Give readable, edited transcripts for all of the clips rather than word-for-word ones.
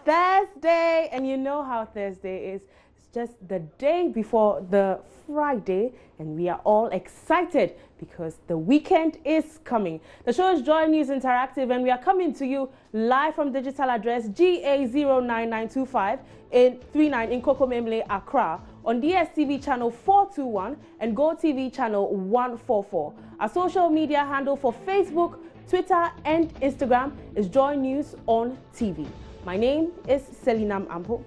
Thursday, and you know how Thursday is. It's just the day before the Friday, and we are all excited because the weekend is coming. The show is JoyNews Interactive, and we are coming to you live from digital address GA09925 in 39 in Kokomemle, Accra, on DSTV channel 421 and GoTV channel 144. Our social media handle for Facebook, Twitter and Instagram is JoyNews on TV. My name is Selinam Ampo.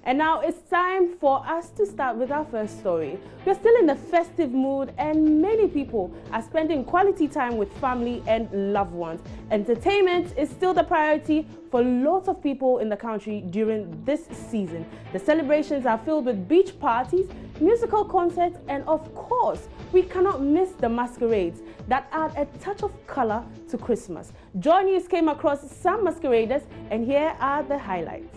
And now it's time for us to start with our first story. We're still in the festive mood, and many people are spending quality time with family and loved ones. Entertainment is still the priority for lots of people in the country during this season. The celebrations are filled with beach parties, musical concerts, and of course, we cannot miss the masquerades that add a touch of color to Christmas. JoyNews came across some masqueraders, and here are the highlights.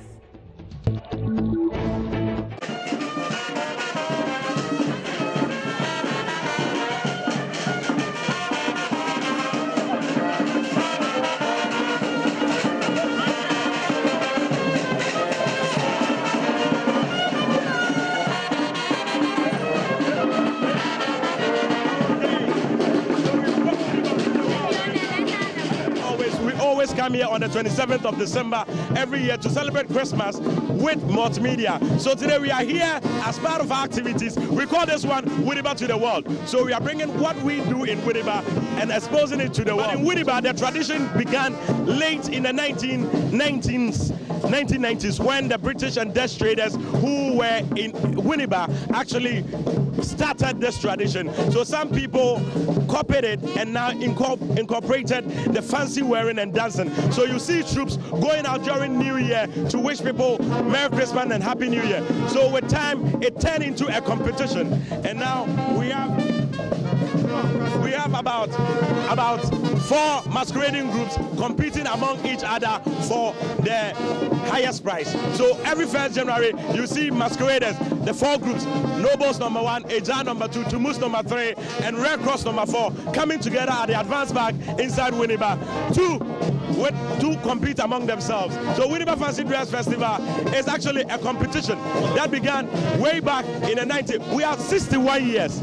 Always come here on the 27th of December every year to celebrate Christmas with multimedia. So today we are here as part of our activities. We call this one Winneba to the world. So we are bringing what we do in Winneba and exposing it to the world. In Winneba, the tradition began late in the 1990s when the British and Dutch traders who were in Winneba actually started this tradition. So some people copied it and now incorporated the fancy wearing and dancing. So you see troops going out during New Year to wish people Merry Christmas and Happy New Year. So with time, it turned into a competition, and now we have about 4 masquerading groups competing among each other for the highest prize. So every 1st January, you see masqueraders, the 4 groups, Nobles number 1, Eja number 2, Tumus number 3, and Red Cross number 4, coming together at the advanced park inside Winneba to compete among themselves. So Winneba Fancy Dress Festival is actually a competition that began way back in the 90s. We have 61 years.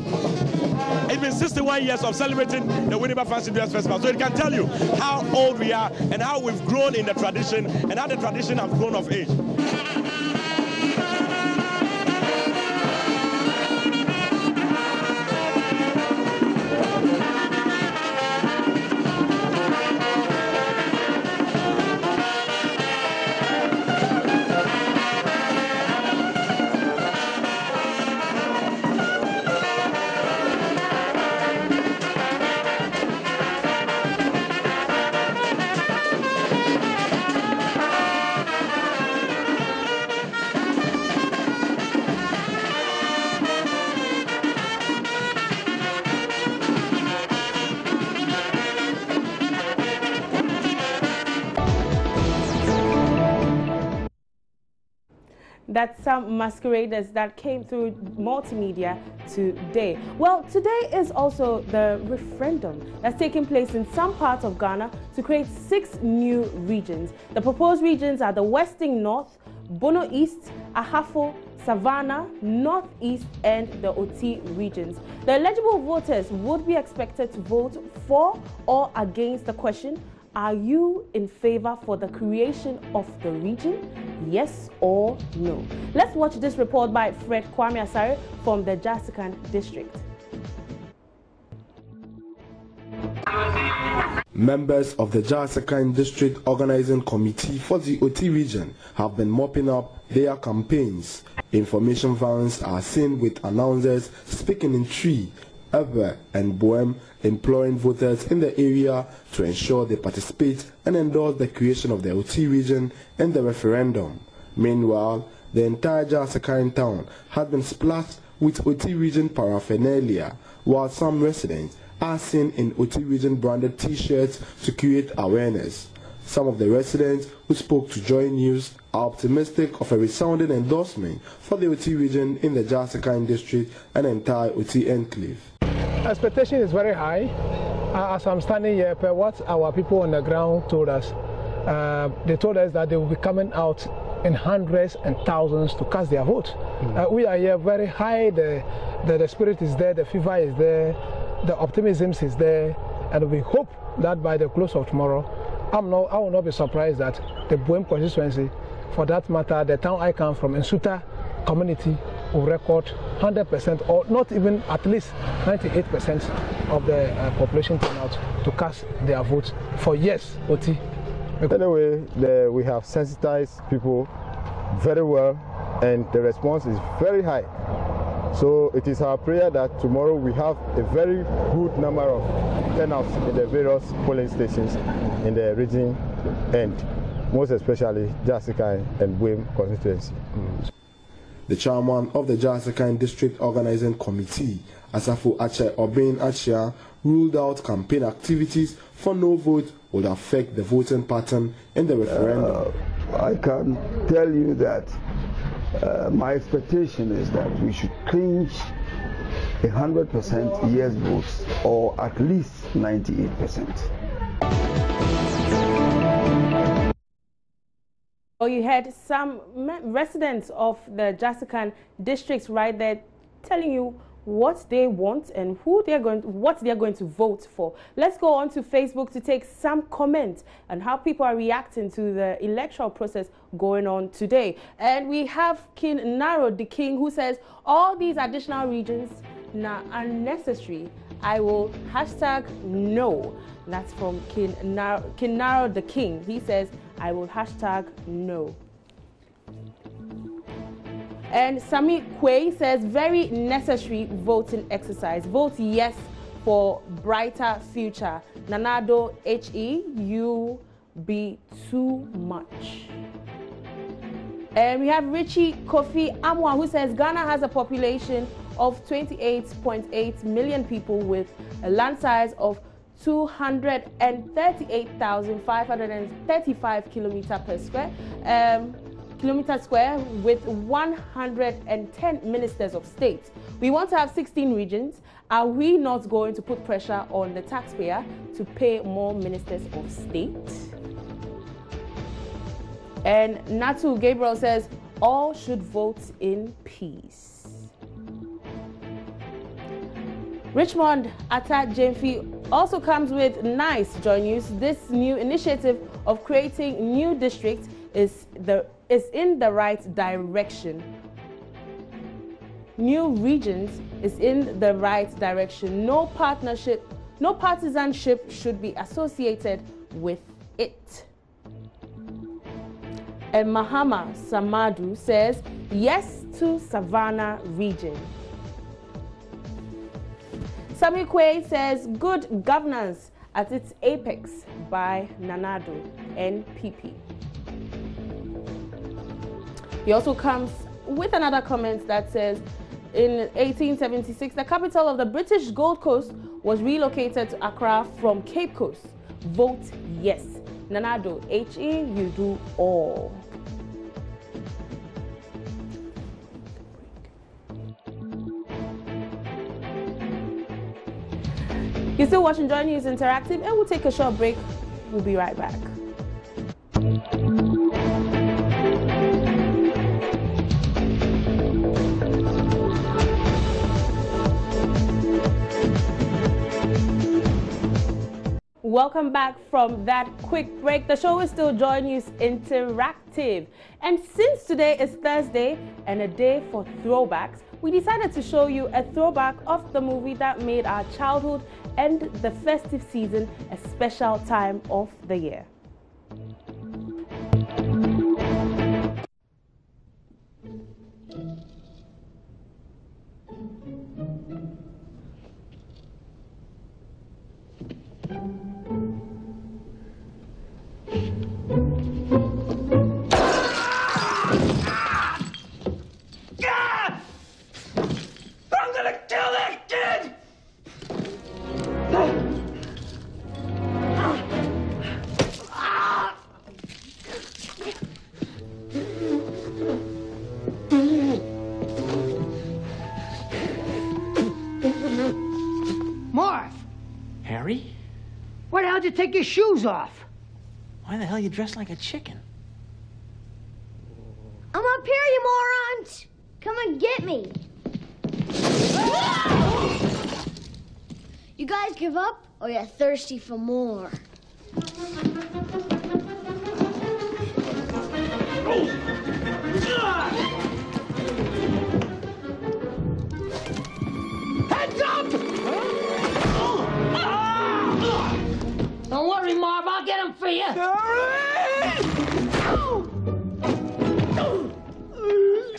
It's been 61 years of celebrating the Winneba Fancy Dress Festival. So it can tell you how old we are and how we've grown in the tradition and how the tradition has grown of age. That's some masqueraders that came through multimedia today. Well, today is also the referendum that's taking place in some parts of Ghana to create 6 new regions. The proposed regions are the Western North, Bono East, Ahafo, Savannah, Northeast, and the Oti regions. The eligible voters would be expected to vote for or against the question, are you in favor for the creation of the region? Yes or no? Let's watch this report by Fred Kwame Asare from the Jasikan district. Members of the Jasikan district organizing committee for the Oti region have been mopping up their campaigns. Information vans are seen with announcers speaking in Tree, Ever and Boem, imploring voters in the area to ensure they participate and endorse the creation of the Oti region in the referendum. Meanwhile, the entire Jasikan town had been splashed with Oti region paraphernalia, while some residents are seen in Oti region branded t-shirts to create awareness. Some of the residents who spoke to JoyNews are optimistic of a resounding endorsement for the Oti region in the Jasikan district and entire Oti enclave. Expectation is very high. As I'm standing here, per what our people on the ground told us, they told us that they will be coming out in hundreds and thousands to cast their vote. We are here very high, the spirit is there, the fever is there, the optimism is there, and we hope that by the close of tomorrow, I will not be surprised that the Boem constituency, for that matter, the town I come from, Nsuta community, will record 100% or not even at least 98% of the population turnout to cast their votes for yes, Oti. Anyway, we have sensitized people very well and the response is very high. So it is our prayer that tomorrow we have a very good number of turnouts in the various polling stations in the region and most especially Jasikai and Boem constituency. The chairman of the Jasikai District Organizing Committee, Asafo Ache Obin Achia, ruled out campaign activities for no vote would affect the voting pattern in the referendum. I can tell you that my expectation is that we should clinch 100% yes votes or at least 98%. Well, you had some residents of the Jasikan districts right there telling you what they want and what they're going to vote for. Let's go on to Facebook to take some comments on how people are reacting to the electoral process going on today. And we have King Naro the King, who says all these additional regions are unnecessary. I will hashtag no. That's from King Naro the King. He says I will hashtag no. And Sami Kwei says very necessary voting exercise. Vote yes for brighter future. Nanado HE, you be too much. And we have Richie Kofi Amwa, who says Ghana has a population of 28.8 million people with a land size of 238,535 kilometer square with 110 ministers of state. We want to have 16 regions. Are we not going to put pressure on the taxpayer to pay more ministers of state? And Natu Gabriel says all should vote in peace. Richmond Atta Jemfi also comes with nice Joy News. This new initiative of creating new districts is in the right direction. New regions is in the right direction. No partisanship should be associated with it. And Mahama Samadu says yes to Savannah region. Sami Kwei says good governance at its apex by Nanado NPP. He also comes with another comment that says in 1876, the capital of the British Gold Coast was relocated to Accra from Cape Coast. Vote yes. Nanado HE, you do all. You're still watching JoyNews Interactive, and we'll take a short break. We'll be right back. Welcome back from that quick break. The show is still JoyNews Interactive. And since today is Thursday and a day for throwbacks, we decided to show you a throwback of the movie that made our childhood and the festive season a special time of the year. Why the hell did you take your shoes off? Why the hell are you dressed like a chicken? I'm up here, you morons! Come and get me! You guys give up, or you're thirsty for more? Heads up! Don't worry, Marv, I'll get him for you.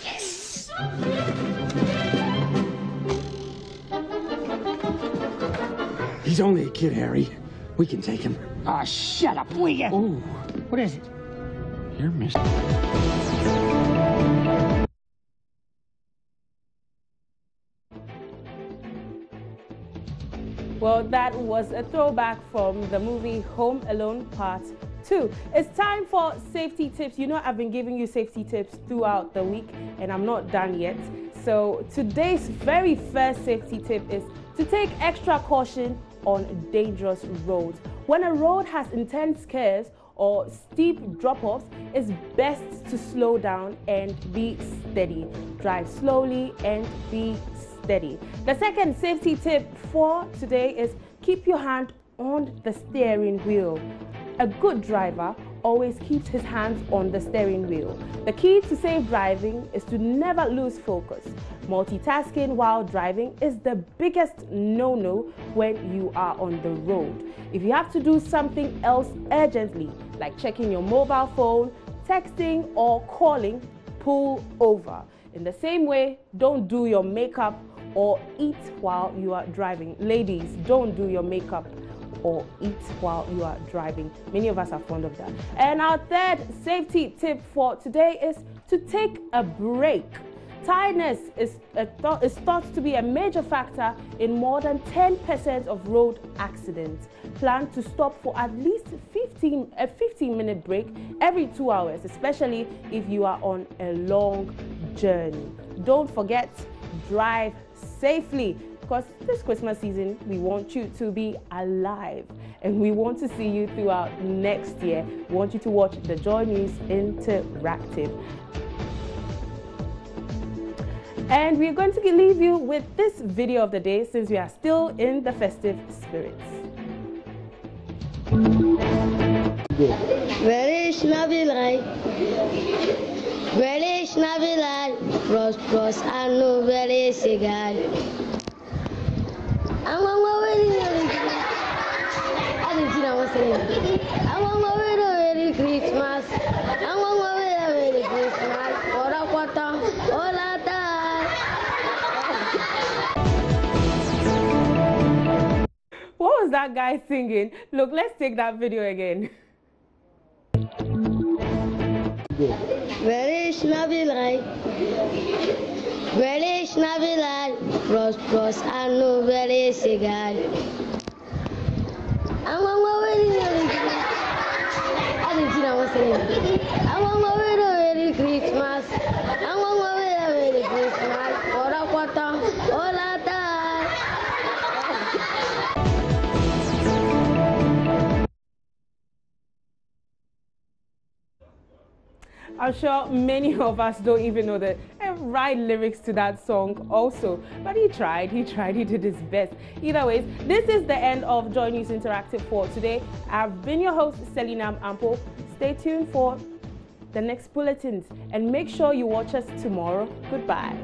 Yes! He's only a kid, Harry. We can take him. Oh, shut up, will you? Ooh. What is it? You're Mr. Well, that was a throwback from the movie Home Alone Part 2. It's time for safety tips. You know, I've been giving you safety tips throughout the week, and I'm not done yet. So today's very first safety tip is to take extra caution on dangerous roads. When a road has intense curves or steep drop-offs, it's best to slow down and be steady. Drive slowly and be steady. The second safety tip for today is keep your hand on the steering wheel. A good driver always keeps his hands on the steering wheel. The key to safe driving is to never lose focus. Multitasking while driving is the biggest no-no when you are on the road. If you have to do something else urgently, like checking your mobile phone, texting, or calling, pull over. In the same way, don't do your makeup or eat while you are driving. Ladies, don't do your makeup or eat while you are driving. Many of us are fond of that. And our third safety tip for today is to take a break. Tiredness is thought to be a major factor in more than 10% of road accidents. Plan to stop for at least a 15-minute break every 2 hours, especially if you are on a long journey. Don't forget, drive safely, because this Christmas season, we want you to be alive, and we want to see you throughout next year. We want you to watch the JoyNews Interactive. And we're going to leave you with this video of the day, since we are still in the festive spirits. Relish Navilai, Relish Navilai, Pros, and no Relish Cigar. I'm on my way to I didn't see that one saying. I'm on my way to Merry Christmas. I'm on my way to Merry Christmas. Ora Quata, Ola Da. What was that guy singing? Look, let's take that video again. Relish Navilai, Relish Navilai, Pros, and no Relish Cigar. I'm on my way to I didn't see that one saying. I'm on my way to Merry Christmas. I'm on my way to Merry Christmas. Ora Quata, Ola Da. I'm sure many of us don't even know the right lyrics to that song also, but he tried, he did his best. Either way, this is the end of JoyNews Interactive for today. I've been your host, Selinam Ampo. Stay tuned for the next bulletins, and make sure you watch us tomorrow. Goodbye.